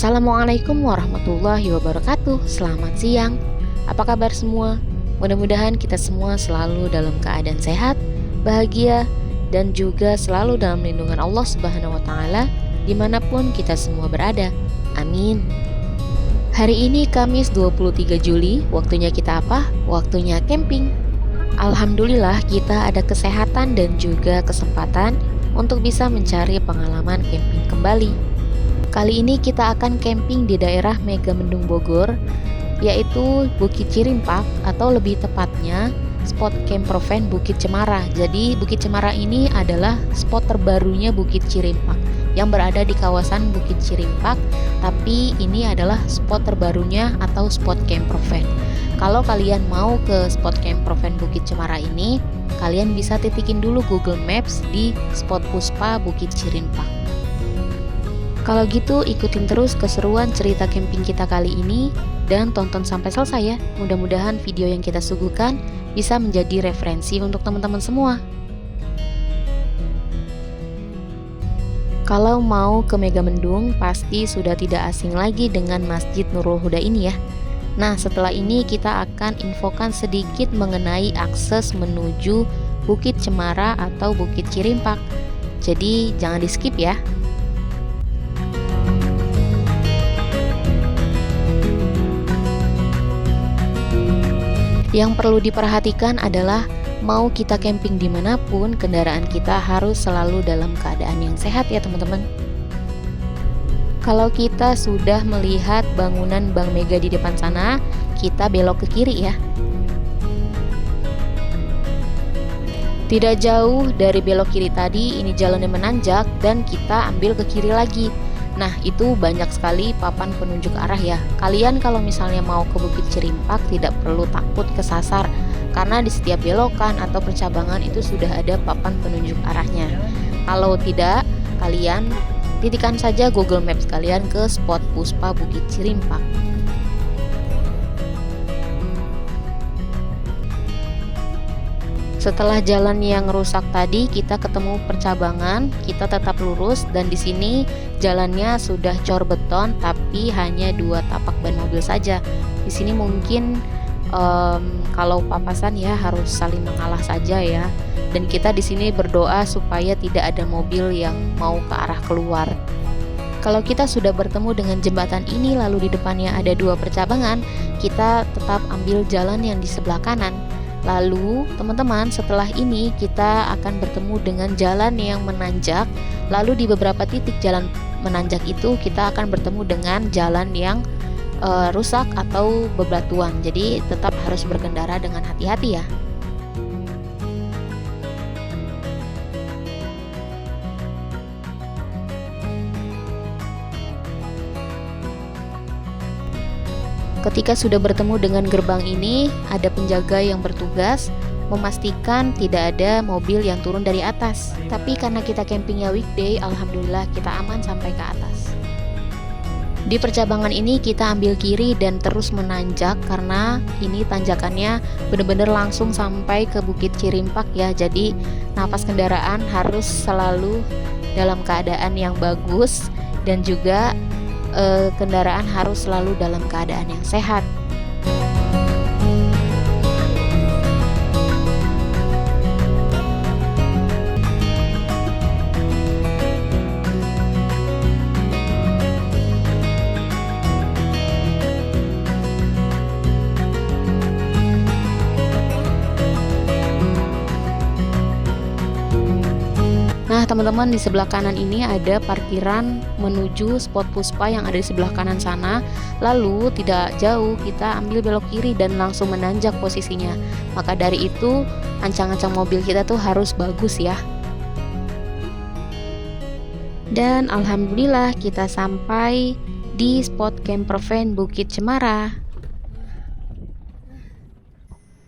Assalamualaikum warahmatullahi wabarakatuh. Selamat siang. Apa kabar semua? Mudah-mudahan kita semua selalu dalam keadaan sehat, bahagia, dan juga selalu dalam lindungan Allah Subhanahu wa Ta'ala dimanapun kita semua berada. Amin. Hari ini Kamis 23 Juli, waktunya kita apa? Waktunya camping. Alhamdulillah kita ada kesehatan dan juga kesempatan untuk bisa mencari pengalaman camping kembali. Kali ini kita akan camping di daerah Megamendung Bogor, yaitu Bukit Cirimpak atau lebih tepatnya spot campervan Bukit Cemara. Jadi Bukit Cemara ini adalah spot terbarunya Bukit Cirimpak yang berada di kawasan Bukit Cirimpak, tapi ini adalah spot terbarunya atau spot campervan. Kalau kalian mau ke spot campervan Bukit Cemara ini, kalian bisa titikin dulu Google Maps di spot Puspa Bukit Cirimpak. Kalau gitu ikutin terus keseruan cerita camping kita kali ini dan tonton sampai selesai ya. Mudah-mudahan video yang kita suguhkan bisa menjadi referensi untuk teman-teman semua. Kalau mau ke Megamendung pasti sudah tidak asing lagi dengan Masjid Nurul Huda ini ya. Nah, setelah ini kita akan infokan sedikit mengenai akses menuju Bukit Cemara atau Bukit Cirimpak. Jadi jangan di skip ya. Yang perlu diperhatikan adalah mau kita camping dimanapun, kendaraan kita harus selalu dalam keadaan yang sehat ya teman-teman. Kalau kita sudah melihat bangunan Bank Mega di depan sana, kita belok ke kiri ya. Tidak jauh dari belok kiri tadi, ini jalannya menanjak dan kita ambil ke kiri lagi. Nah, itu banyak sekali papan penunjuk arah ya. Kalian kalau misalnya mau ke Bukit Cirimpak tidak perlu takut kesasar, karena di setiap belokan atau percabangan itu sudah ada papan penunjuk arahnya. Kalau tidak, kalian titikkan saja Google Maps kalian ke spot Puspa Bukit Cirimpak. Setelah jalan yang rusak tadi, kita ketemu percabangan, kita tetap lurus dan di sini jalannya sudah cor beton tapi hanya 2 tapak ban mobil saja. Di sini mungkin kalau papasan ya harus saling mengalah saja ya. Dan kita di sini berdoa supaya tidak ada mobil yang mau ke arah keluar. Kalau kita sudah bertemu dengan jembatan ini lalu di depannya ada 2 percabangan, kita tetap ambil jalan yang di sebelah kanan. Lalu teman-teman, setelah ini kita akan bertemu dengan jalan yang menanjak. Lalu di beberapa titik jalan menanjak itu kita akan bertemu dengan jalan yang rusak atau bebatuan. Jadi tetap harus berkendara dengan hati-hati ya. Ketika sudah bertemu dengan gerbang ini, ada penjaga yang bertugas memastikan tidak ada mobil yang turun dari atas. Tapi karena kita campingnya weekday, alhamdulillah kita aman sampai ke atas. Di percabangan ini kita ambil kiri dan terus menanjak karena ini tanjakannya benar-benar langsung sampai ke Bukit Cirimpak ya. Jadi napas kendaraan harus selalu dalam keadaan yang bagus dan juga kendaraan harus selalu dalam keadaan yang sehat. Nah teman-teman, di sebelah kanan ini ada parkiran menuju spot Puspa yang ada di sebelah kanan sana. Lalu tidak jauh kita ambil belok kiri dan langsung menanjak posisinya. Maka dari itu ancang-ancang mobil kita tuh harus bagus ya. Dan alhamdulillah kita sampai di spot campervan Bukit Cemara.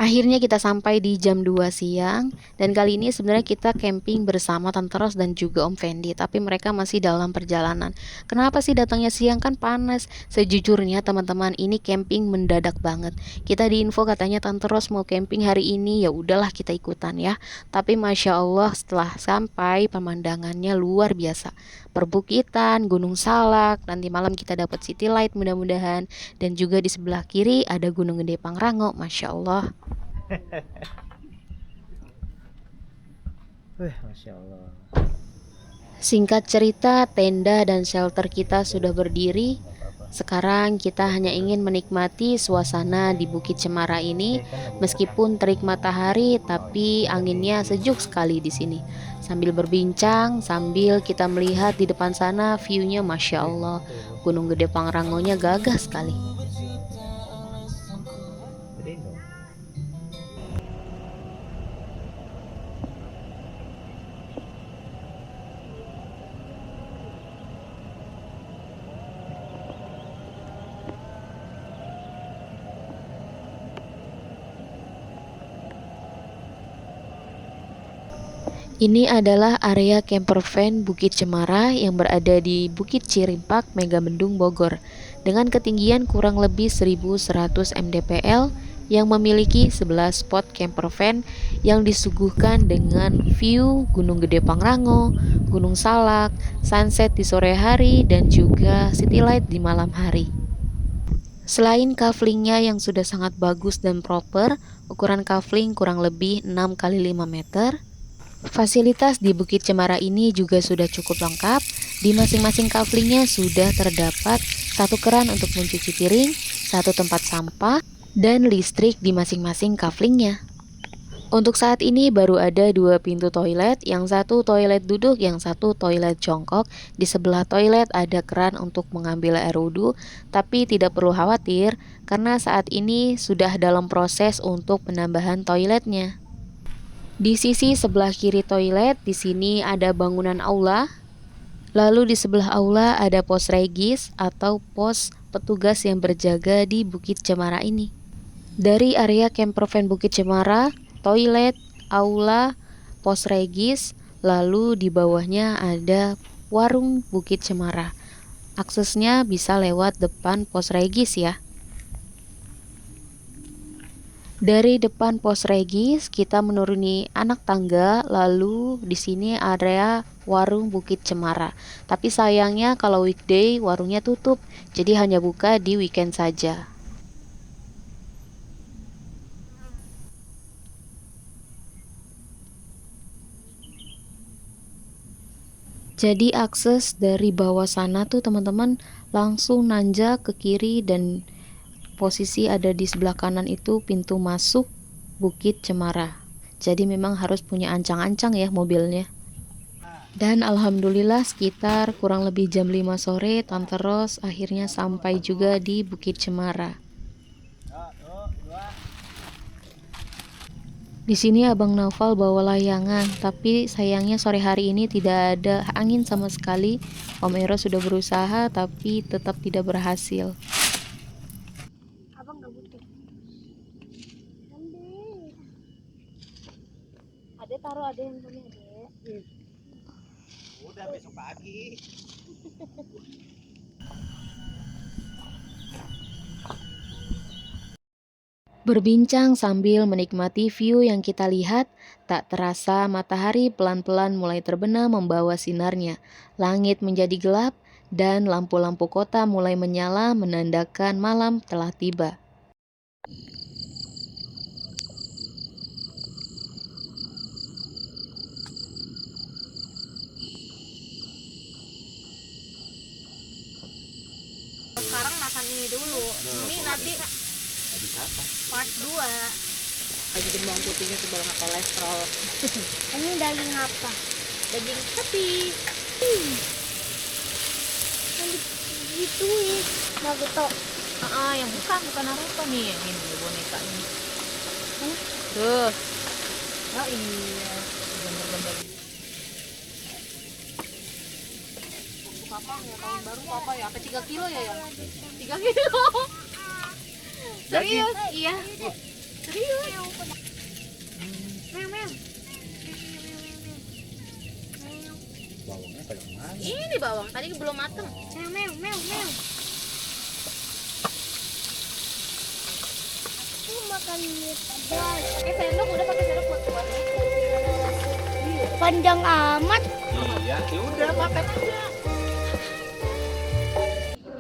Akhirnya kita sampai di jam 2 siang dan kali ini sebenarnya kita camping bersama Tante Ros dan juga Om Fendi, tapi mereka masih dalam perjalanan. Kenapa sih datangnya siang, kan panas? Sejujurnya teman-teman, ini camping mendadak banget. Kita diinfo katanya Tante Ros mau camping hari ini, ya udahlah kita ikutan ya. Tapi Masya Allah setelah sampai pemandangannya luar biasa. Perbukitan, Gunung Salak, nanti malam kita dapat city light mudah-mudahan, dan juga di sebelah kiri ada Gunung Gede Pangrango, Masya Allah. Masya Allah. Singkat cerita, tenda dan shelter kita sudah berdiri. Sekarang kita hanya ingin menikmati suasana di Bukit Cemara ini. Meskipun terik matahari, tapi anginnya sejuk sekali di sini. Sambil berbincang, sambil kita melihat di depan sana view-nya Masya Allah. Gunung Gede Pangrangonya gagah sekali. Ini adalah area campervan Bukit Cemara yang berada di Bukit Cirimpak, Megamendung, Bogor, dengan ketinggian kurang lebih 1100 mdpl yang memiliki 11 spot campervan yang disuguhkan dengan view Gunung Gede Pangrango, Gunung Salak, sunset di sore hari, dan juga city light di malam hari. Selain kaflingnya yang sudah sangat bagus dan proper, ukuran kafling kurang lebih 6 x 5 meter, fasilitas di Bukit Cemara ini juga sudah cukup lengkap. Di masing-masing kaflingnya sudah terdapat satu keran untuk mencuci piring, satu tempat sampah, dan listrik di masing-masing kaflingnya. Untuk saat ini baru ada 2 pintu toilet, yang satu toilet duduk, yang satu toilet jongkok. Di sebelah toilet ada keran untuk mengambil air wudhu, tapi tidak perlu khawatir karena saat ini sudah dalam proses untuk penambahan toiletnya. Di sisi sebelah kiri toilet, di sini ada bangunan aula. Lalu di sebelah aula ada pos regis atau pos petugas yang berjaga di Bukit Cemara ini. Dari area campervan Bukit Cemara, toilet, aula, pos regis, lalu di bawahnya ada warung Bukit Cemara. Aksesnya bisa lewat depan pos regis ya. Dari depan pos regis kita menuruni anak tangga, lalu di sini area warung Bukit Cemara. Tapi sayangnya kalau weekday warungnya tutup, jadi hanya buka di weekend saja. Jadi akses dari bawah sana tuh teman-teman langsung nanjak ke kiri, dan posisi ada di sebelah kanan itu pintu masuk Bukit Cemara. Jadi memang harus punya ancang-ancang ya mobilnya. Dan alhamdulillah sekitar kurang lebih jam 5 sore Tante Ros akhirnya sampai juga di Bukit Cemara. Di sini Abang Naufal bawa layangan, tapi sayangnya sore hari ini tidak ada angin sama sekali. Om Ero sudah berusaha tapi tetap tidak berhasil. Ade taruh ade yang punya ade. Udah besok pagi. Berbincang sambil menikmati view yang kita lihat, tak terasa matahari pelan-pelan mulai terbenam membawa sinarnya. Langit menjadi gelap dan lampu-lampu kota mulai menyala menandakan malam telah tiba. Sekarang makan ini dulu. Ini nanti part 2. Lagi bawang putihnya sebelum kolesterol. Ini daging apa? Daging sapi. Yang digituin. Naruto. Yang bukan Naruto nih, yang ini boneka ini. Tuh. Oh iya. Gambar-gambar. Papa ya tahun baru Papa ya, apa 3 kilo ya? 3 kilo. Serius? Iya. Serius. Meow meow. Bawangnya pada mana? Ini bawang tadi belum mateng. Meow meow meow meow. Aku makan mie pedas. Pakai sendok, udah pakai sendok buat kuahnya. Panjang amat. Iya, ya udah makan aja.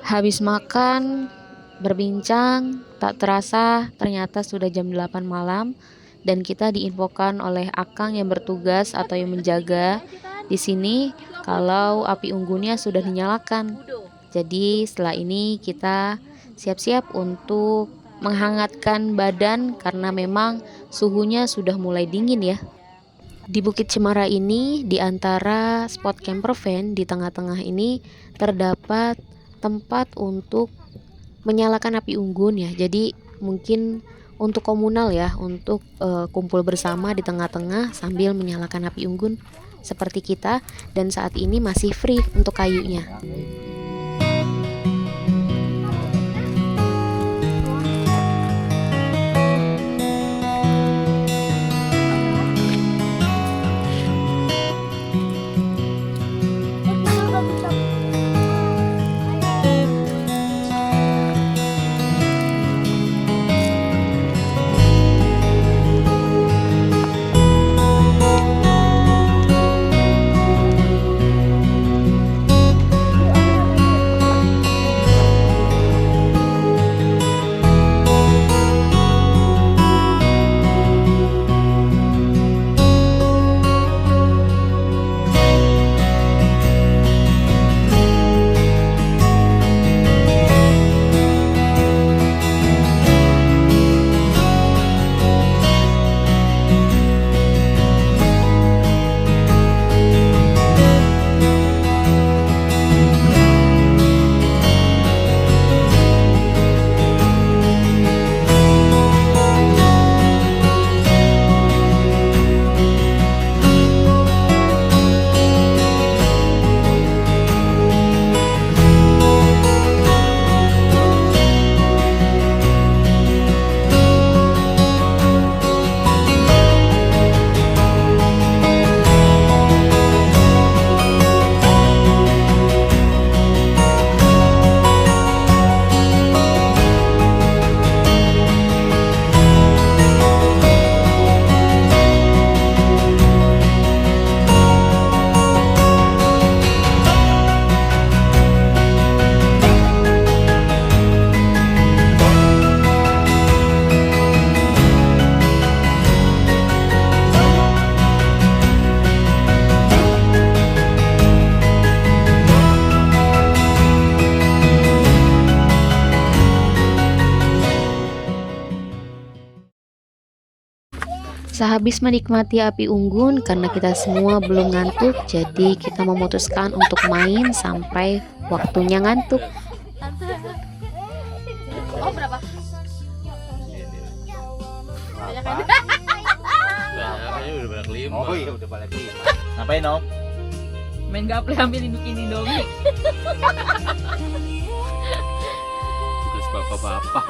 Habis makan, berbincang, tak terasa ternyata sudah jam 8 malam dan kita diinfokan oleh Akang yang bertugas atau yang menjaga di sini kalau api unggunnya sudah dinyalakan. Jadi setelah ini kita siap-siap untuk menghangatkan badan karena memang suhunya sudah mulai dingin ya. Di Bukit Cemara ini, di antara spot camper van di tengah-tengah ini terdapat tempat untuk menyalakan api unggun ya. Jadi mungkin untuk komunal ya, untuk kumpul bersama di tengah-tengah sambil menyalakan api unggun seperti kita, dan saat ini masih free untuk kayunya. Sehabis menikmati api unggun, karena kita semua belum ngantuk, jadi kita memutuskan untuk main sampai waktunya ngantuk. Oh, berapa? Banyak kan? Kayaknya udah banyak 5. Oh iya, udah balik lima. Ngapain, Om? Main gaple ambil bikin Indomie. Tugas bapak-bapak.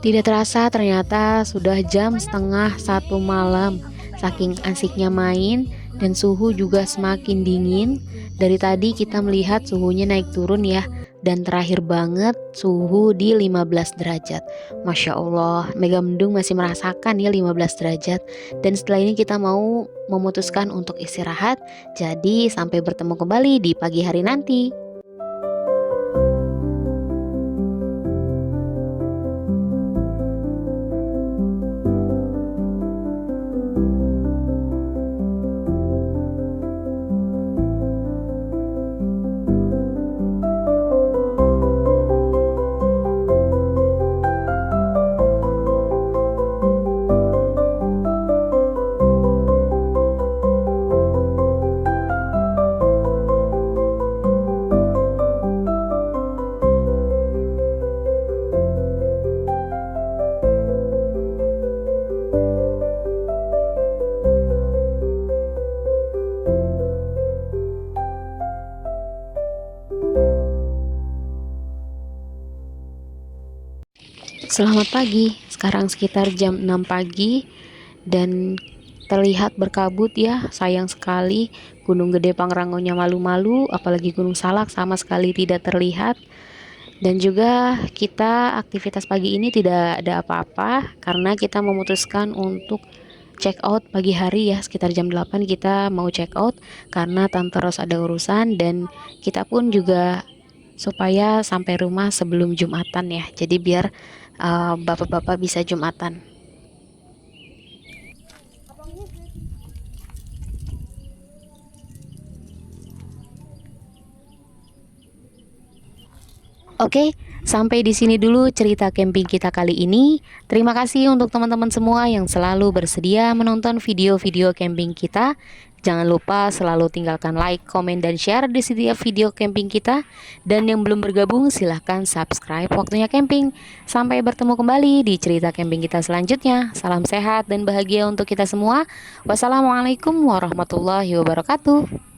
Tidak terasa ternyata sudah jam setengah 1 malam. Saking asiknya main dan suhu juga semakin dingin. Dari tadi kita melihat suhunya naik turun ya. Dan terakhir banget suhu di 15 derajat. Masya Allah, Mega Mendung masih merasakan ya 15 derajat. Dan setelah ini kita mau memutuskan untuk istirahat. Jadi sampai bertemu kembali di pagi hari nanti. Selamat pagi, sekarang sekitar jam 6 pagi dan terlihat berkabut ya. Sayang sekali Gunung Gede Pangrangonya malu-malu, apalagi Gunung Salak sama sekali tidak terlihat. Dan juga kita aktivitas pagi ini tidak ada apa-apa karena kita memutuskan untuk check out pagi hari ya, sekitar jam 8 kita mau check out karena Tante Ros ada urusan, dan kita pun juga supaya sampai rumah sebelum Jumatan ya. Jadi biar bapak-bapak bisa Jumatan. Oke, sampai di sini dulu cerita camping kita kali ini. Terima kasih untuk teman-teman semua yang selalu bersedia menonton video-video camping kita. Jangan lupa selalu tinggalkan like, komen, dan share di setiap video camping kita. Dan yang belum bergabung silahkan subscribe Waktunya Camping. Sampai bertemu kembali di cerita camping kita selanjutnya. Salam sehat dan bahagia untuk kita semua. Wassalamualaikum warahmatullahi wabarakatuh.